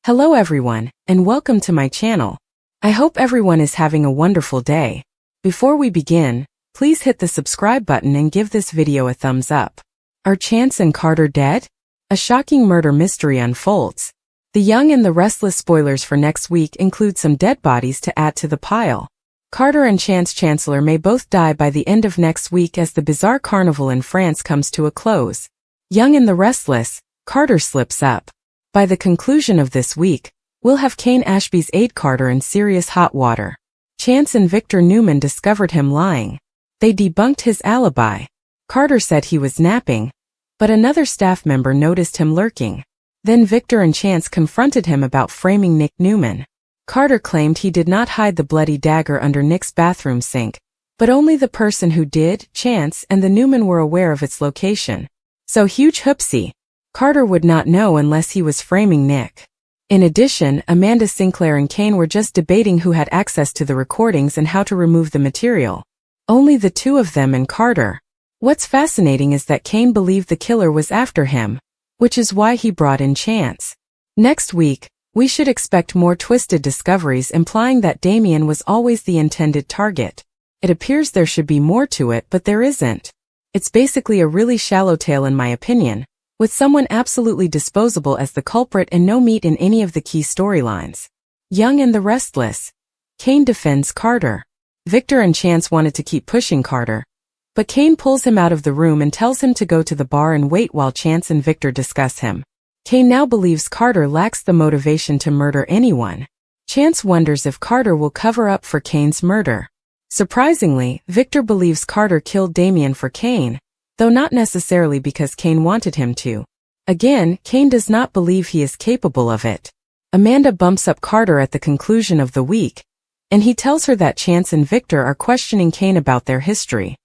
Hello everyone, and welcome to my channel. I hope everyone is having a wonderful day. Before we begin, please hit the subscribe button and give this video a thumbs up. Are Chance and Carter dead? A shocking murder mystery unfolds. The Young and the Restless spoilers for next week include some dead bodies to add to the pile. Carter and Chance Chancellor may both die by the end of next week as the bizarre carnival in France comes to a close. Young and the Restless, Carter slips up. By the conclusion of this week, we'll have Kane Ashby's aide Carter in serious hot water. Chance and Victor Newman discovered him lying. They debunked his alibi. Carter said he was napping, but another staff member noticed him lurking. Then Victor and Chance confronted him about framing Nick Newman. Carter claimed he did not hide the bloody dagger under Nick's bathroom sink, but only the person who did, Chance and the Newman, were aware of its location. So huge hoopsie. Carter would not know unless he was framing Nick. In addition, Amanda Sinclair and Kane were just debating who had access to the recordings and how to remove the material. Only the two of them and Carter. What's fascinating is that Kane believed the killer was after him, which is why he brought in Chance. Next week, we should expect more twisted discoveries implying that Damian was always the intended target. It appears there should be more to it, but there isn't. It's basically a really shallow tale in my opinion, with someone absolutely disposable as the culprit and no meat in any of the key storylines. Young and the Restless. Kane defends Carter. Victor and Chance wanted to keep pushing Carter, but Kane pulls him out of the room and tells him to go to the bar and wait while Chance and Victor discuss him. Kane now believes Carter lacks the motivation to murder anyone. Chance wonders if Carter will cover up for Kane's murder. Surprisingly, Victor believes Carter killed Damian for Kane, though not necessarily because Kane wanted him to. Again, Kane does not believe he is capable of it. Amanda bumps up Carter at the conclusion of the week, and he tells her that Chance and Victor are questioning Kane about their history.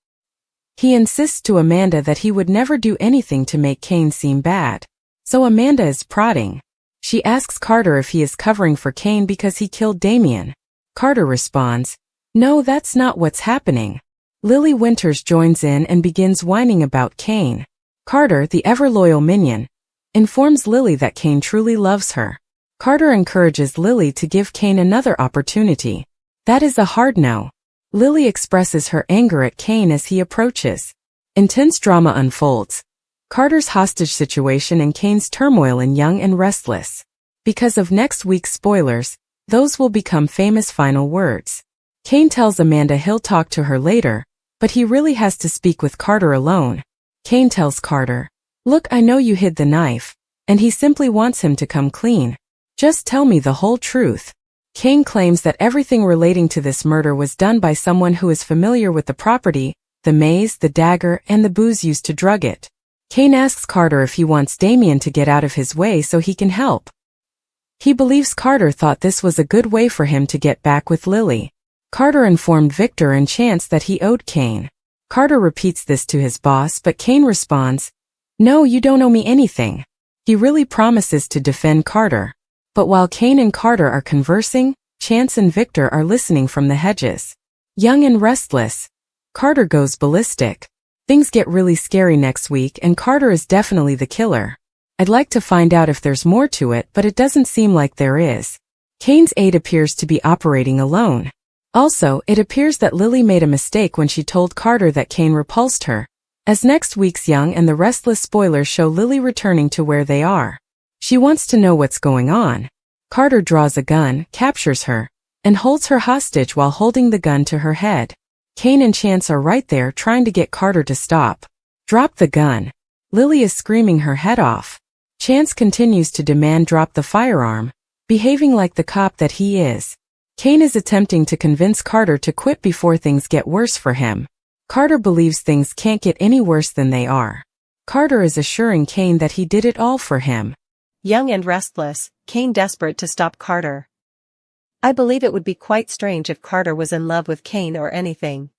He insists to Amanda that he would never do anything to make Kane seem bad. So Amanda is prodding. She asks Carter if he is covering for Kane because he killed Damian. Carter responds, "No, that's not what's happening." Lily Winters joins in and begins whining about Kane. Carter, the ever-loyal minion, informs Lily that Kane truly loves her. Carter encourages Lily to give Kane another opportunity. That is a hard no. Lily expresses her anger at Kane as he approaches. Intense drama unfolds. Carter's hostage situation and Kane's turmoil in Young and Restless. Because of next week's spoilers, those will become famous final words. Kane tells Amanda he'll talk to her later, but he really has to speak with Carter alone. Kane tells Carter, "Look, I know you hid the knife," and he simply wants him to come clean. "Just tell me the whole truth." Kane claims that everything relating to this murder was done by someone who is familiar with the property, the maze, the dagger, and the booze used to drug it. Kane asks Carter if he wants Damian to get out of his way so he can help. He believes Carter thought this was a good way for him to get back with Lily. Carter informed Victor and Chance that he owed Kane. Carter repeats this to his boss, but Kane responds, "No, you don't owe me anything." He really promises to defend Carter. But while Kane and Carter are conversing, Chance and Victor are listening from the hedges. Young and Restless. Carter goes ballistic. Things get really scary next week and Carter is definitely the killer. I'd like to find out if there's more to it, but it doesn't seem like there is. Kane's aide appears to be operating alone. Also, it appears that Lily made a mistake when she told Carter that Kane repulsed her, as next week's Young and the Restless spoilers show Lily returning to where they are. She wants to know what's going on. Carter draws a gun, captures her, and holds her hostage while holding the gun to her head. Kane and Chance are right there trying to get Carter to stop. "Drop the gun." Lily is screaming her head off. Chance continues to demand drop the firearm, behaving like the cop that he is. Kane is attempting to convince Carter to quit before things get worse for him. Carter believes things can't get any worse than they are. Carter is assuring Kane that he did it all for him. Young and Restless, Kane desperate to stop Carter. I believe it would be quite strange if Carter was in love with Kane or anything.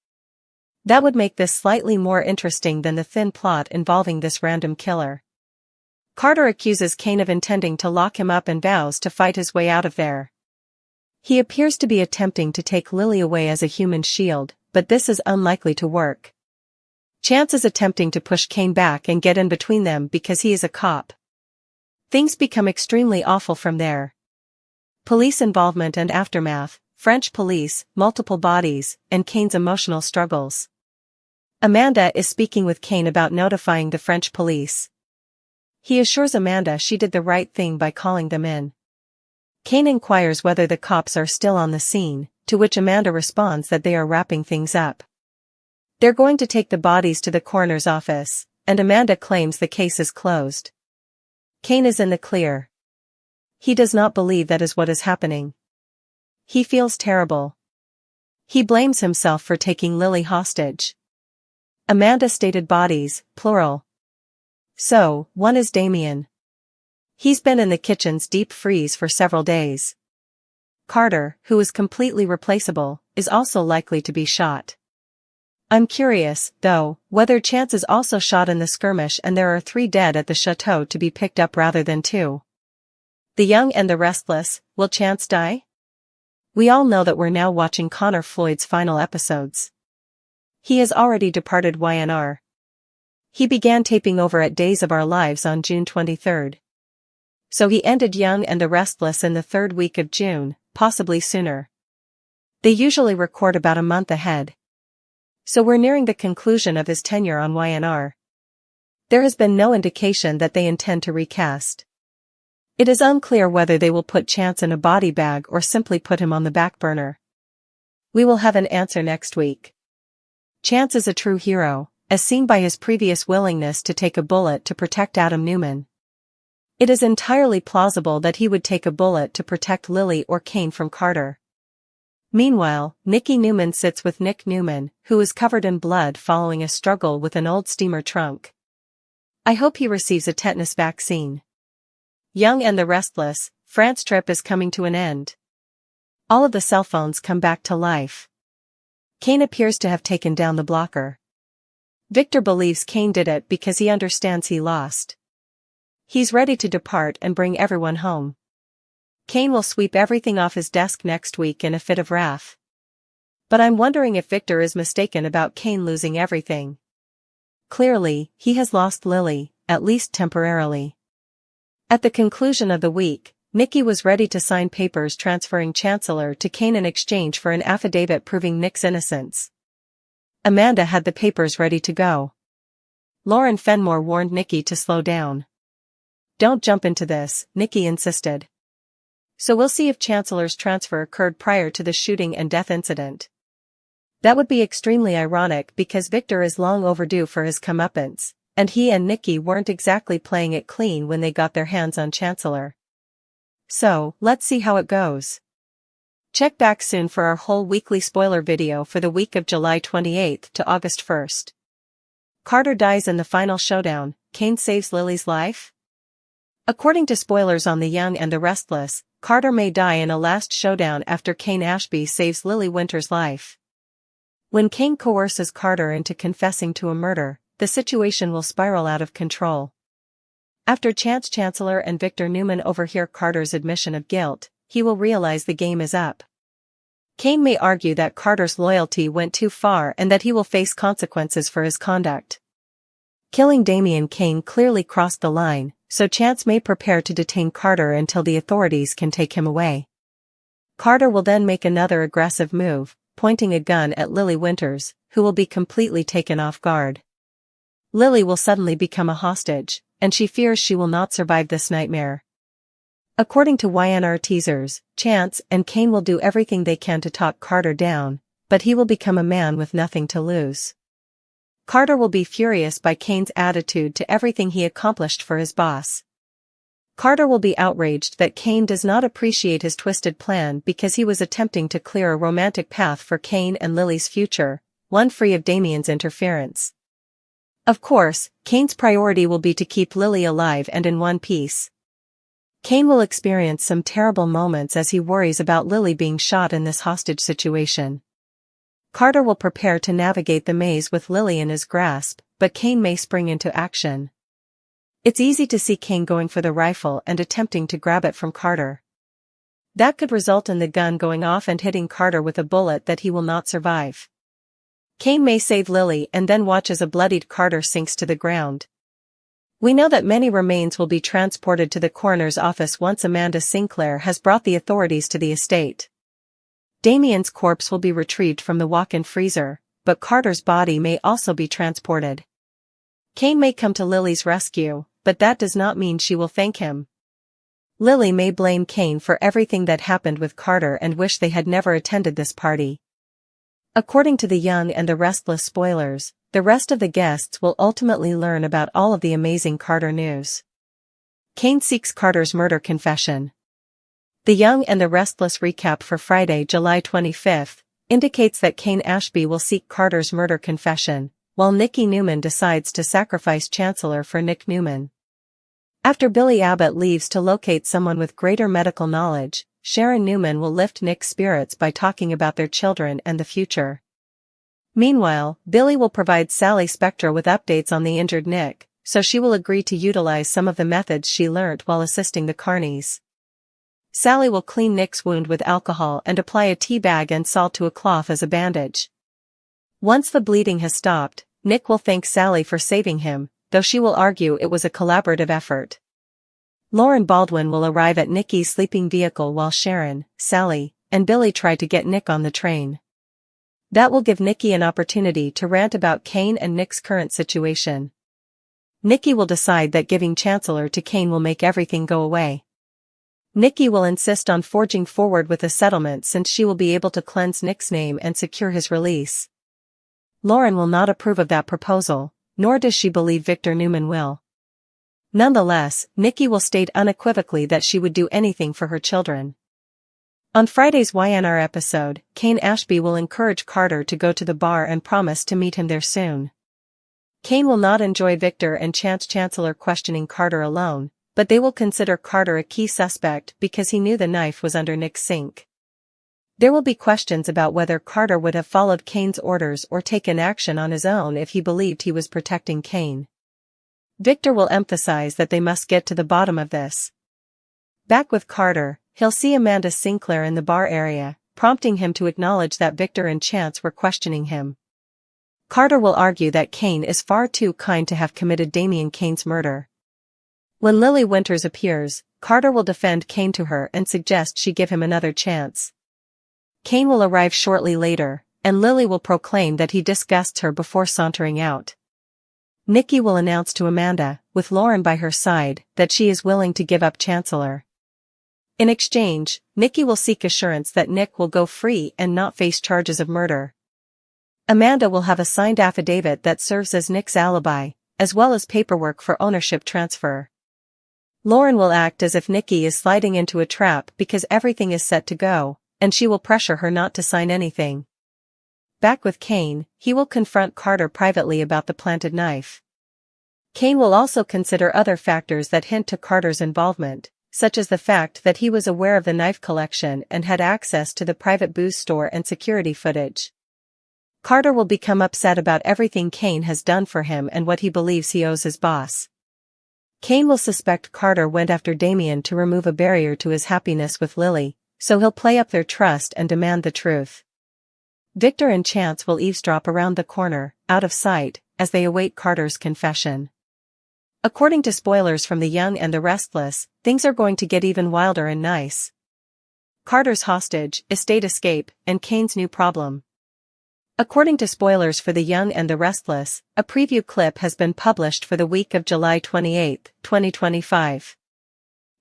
That would make this slightly more interesting than the thin plot involving this random killer. Carter accuses Kane of intending to lock him up and vows to fight his way out of there. He appears to be attempting to take Lily away as a human shield, but this is unlikely to work. Chance is attempting to push Kane back and get in between them because he is a cop. Things become extremely awful from there. Police involvement and aftermath, French police, multiple bodies, and Kane's emotional struggles. Amanda is speaking with Kane about notifying the French police. He assures Amanda she did the right thing by calling them in. Kane inquires whether the cops are still on the scene, to which Amanda responds that they are wrapping things up. They're going to take the bodies to the coroner's office, and Amanda claims the case is closed. Kane is in the clear. He does not believe that is what is happening. He feels terrible. He blames himself for taking Lily hostage. Amanda stated bodies, plural. So, one is Damian. He's been in the kitchen's deep freeze for several days. Carter, who is completely replaceable, is also likely to be shot. I'm curious, though, whether Chance is also shot in the skirmish and there are 3 dead at the chateau to be picked up rather than 2. The Young and the Restless, will Chance die? We all know that we're now watching Connor Floyd's final episodes. He has already departed Y&R. He began taping over at Days of Our Lives on June 23rd. So he ended Young and the Restless in the 3rd week of June, possibly sooner. They usually record about a month ahead. So we're nearing the conclusion of his tenure on Y&R. There has been no indication that they intend to recast. It is unclear whether they will put Chance in a body bag or simply put him on the back burner. We will have an answer next week. Chance is a true hero, as seen by his previous willingness to take a bullet to protect Adam Newman. It is entirely plausible that he would take a bullet to protect Lily or Kane from Carter. Meanwhile, Nikki Newman sits with Nick Newman, who is covered in blood following a struggle with an old steamer trunk. I hope he receives a tetanus vaccine. Young and the Restless, France trip is coming to an end. All of the cell phones come back to life. Kane appears to have taken down the blocker. Victor believes Kane did it because he understands he lost. He's ready to depart and bring everyone home. Kane will sweep everything off his desk next week in a fit of wrath. But I'm wondering if Victor is mistaken about Kane losing everything. Clearly, he has lost Lily, at least temporarily. At the conclusion of the week, Nikki was ready to sign papers transferring Chancellor to Kane in exchange for an affidavit proving Nick's innocence. Amanda had the papers ready to go. Lauren Fenmore warned Nikki to slow down. Don't jump into this, Nikki insisted. So we'll see if Chancellor's transfer occurred prior to the shooting and death incident. That would be extremely ironic because Victor is long overdue for his comeuppance, and he and Nikki weren't exactly playing it clean when they got their hands on Chancellor. So, let's see how it goes. Check back soon for our whole weekly spoiler video for the week of July 28th to August 1st. Carter dies in the final showdown, Kane saves Lily's life? According to spoilers on The Young and the Restless, Carter may die in a last showdown after Kane Ashby saves Lily Winter's life. When Kane coerces Carter into confessing to a murder, the situation will spiral out of control. After Chancellor and Victor Newman overhear Carter's admission of guilt, he will realize the game is up. Kane may argue that Carter's loyalty went too far and that he will face consequences for his conduct. Killing Damian Kane clearly crossed the line, so Chance may prepare to detain Carter until the authorities can take him away. Carter will then make another aggressive move, pointing a gun at Lily Winters, who will be completely taken off guard. Lily will suddenly become a hostage, and she fears she will not survive this nightmare. According to Y&R teasers, Chance and Kane will do everything they can to talk Carter down, but he will become a man with nothing to lose. Carter will be furious by Kane's attitude to everything he accomplished for his boss. Carter will be outraged that Kane does not appreciate his twisted plan because he was attempting to clear a romantic path for Kane and Lily's future, one free of Damian's interference. Of course, Kane's priority will be to keep Lily alive and in one piece. Kane will experience some terrible moments as he worries about Lily being shot in this hostage situation. Carter will prepare to navigate the maze with Lily in his grasp, but Kane may spring into action. It's easy to see Kane going for the rifle and attempting to grab it from Carter. That could result in the gun going off and hitting Carter with a bullet that he will not survive. Kane may save Lily and then watch as a bloodied Carter sinks to the ground. We know that many remains will be transported to the coroner's office once Amanda Sinclair has brought the authorities to the estate. Damian's corpse will be retrieved from the walk-in freezer, but Carter's body may also be transported. Kane may come to Lily's rescue, but that does not mean she will thank him. Lily may blame Kane for everything that happened with Carter and wish they had never attended this party. According to the Young and the Restless spoilers, the rest of the guests will ultimately learn about all of the amazing Carter news. Kane seeks Carter's murder confession. The Young and the Restless recap for Friday, July 25th, indicates that Kane Ashby will seek Carter's murder confession, while Nikki Newman decides to sacrifice Chancellor for Nick Newman. After Billy Abbott leaves to locate someone with greater medical knowledge, Sharon Newman will lift Nick's spirits by talking about their children and the future. Meanwhile, Billy will provide Sally Spectra with updates on the injured Nick, so she will agree to utilize some of the methods she learnt while assisting the Carneys. Sally will clean Nick's wound with alcohol and apply a tea bag and salt to a cloth as a bandage. Once the bleeding has stopped, Nick will thank Sally for saving him, though she will argue it was a collaborative effort. Lauren Baldwin will arrive at Nikki's sleeping vehicle while Sharon, Sally, and Billy try to get Nick on the train. That will give Nikki an opportunity to rant about Kane and Nick's current situation. Nikki will decide that giving Chancellor to Kane will make everything go away. Nikki will insist on forging forward with a settlement since she will be able to cleanse Nick's name and secure his release. Lauren will not approve of that proposal, nor does she believe Victor Newman will. Nonetheless, Nikki will state unequivocally that she would do anything for her children. On Friday's Y&R episode, Kane Ashby will encourage Carter to go to the bar and promise to meet him there soon. Kane will not enjoy Victor and Chancellor questioning Carter alone, but they will consider Carter a key suspect because he knew the knife was under Nick's sink. There will be questions about whether Carter would have followed Kane's orders or taken action on his own if he believed he was protecting Kane. Victor will emphasize that they must get to the bottom of this. Back with Carter, he'll see Amanda Sinclair in the bar area, prompting him to acknowledge that Victor and Chance were questioning him. Carter will argue that Kane is far too kind to have committed Damian Kane's murder. When Lily Winters appears, Carter will defend Kane to her and suggest she give him another chance. Kane will arrive shortly later, and Lily will proclaim that he disgusts her before sauntering out. Nikki will announce to Amanda, with Lauren by her side, that she is willing to give up Chancellor. In exchange, Nikki will seek assurance that Nick will go free and not face charges of murder. Amanda will have a signed affidavit that serves as Nick's alibi, as well as paperwork for ownership transfer. Lauren will act as if Nikki is sliding into a trap because everything is set to go, and she will pressure her not to sign anything. Back with Kane, he will confront Carter privately about the planted knife. Kane will also consider other factors that hint to Carter's involvement, such as the fact that he was aware of the knife collection and had access to the private booze store and security footage. Carter will become upset about everything Kane has done for him and what he believes he owes his boss. Kane will suspect Carter went after Damian to remove a barrier to his happiness with Lily, so he'll play up their trust and demand the truth. Victor and Chance will eavesdrop around the corner, out of sight, as they await Carter's confession. According to spoilers from The Young and the Restless, things are going to get even wilder and nice. Carter's hostage, estate escape, and Kane's new problem. According to spoilers for The Young and the Restless, a preview clip has been published for the week of July 28, 2025.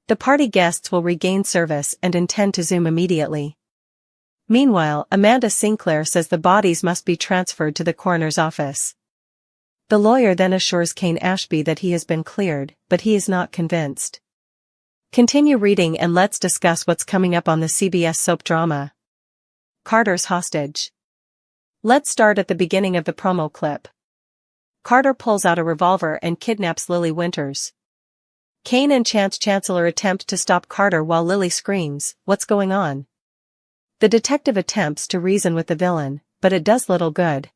The party guests will regain service and intend to Zoom immediately. Meanwhile, Amanda Sinclair says the bodies must be transferred to the coroner's office. The lawyer then assures Kane Ashby that he has been cleared, but he is not convinced. Continue reading and let's discuss what's coming up on the CBS soap drama. Carter's hostage. Let's start at the beginning of the promo clip. Carter pulls out a revolver and kidnaps Lily Winters. Kane and Chancellor attempt to stop Carter while Lily screams, "What's going on?" The detective attempts to reason with the villain, but it does little good.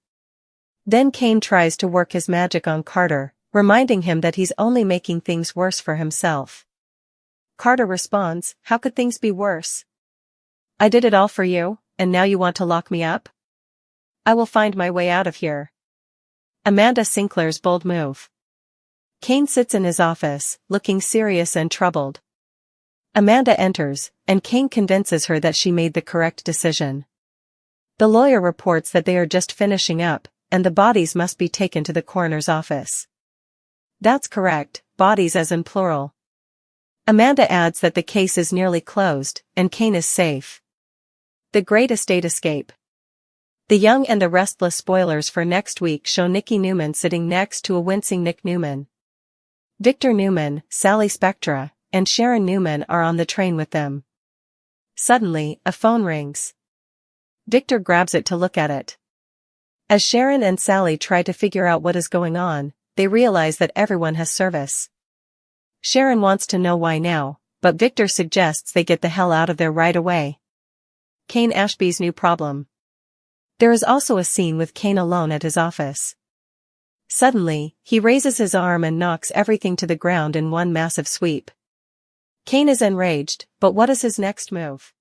Then Kane tries to work his magic on Carter, reminding him that he's only making things worse for himself. Carter responds, "How could things be worse? I did it all for you, and now you want to lock me up? I will find my way out of here." Amanda Sinclair's bold move. Kane sits in his office, looking serious and troubled. Amanda enters, and Kane convinces her that she made the correct decision. The lawyer reports that they are just finishing up, and the bodies must be taken to the coroner's office. That's correct, bodies as in plural. Amanda adds that the case is nearly closed, and Kane is safe. The Great Estate Escape. The Young and the Restless spoilers for next week show Nikki Newman sitting next to a wincing Nick Newman. Victor Newman, Sally Spectra, and Sharon Newman are on the train with them. Suddenly, a phone rings. Victor grabs it to look at it. As Sharon and Sally try to figure out what is going on, they realize that everyone has service. Sharon wants to know why now, but Victor suggests they get the hell out of there right away. Kane Ashby's new problem. There is also a scene with Kane alone at his office. Suddenly, he raises his arm and knocks everything to the ground in one massive sweep. Kane is enraged, but what is his next move?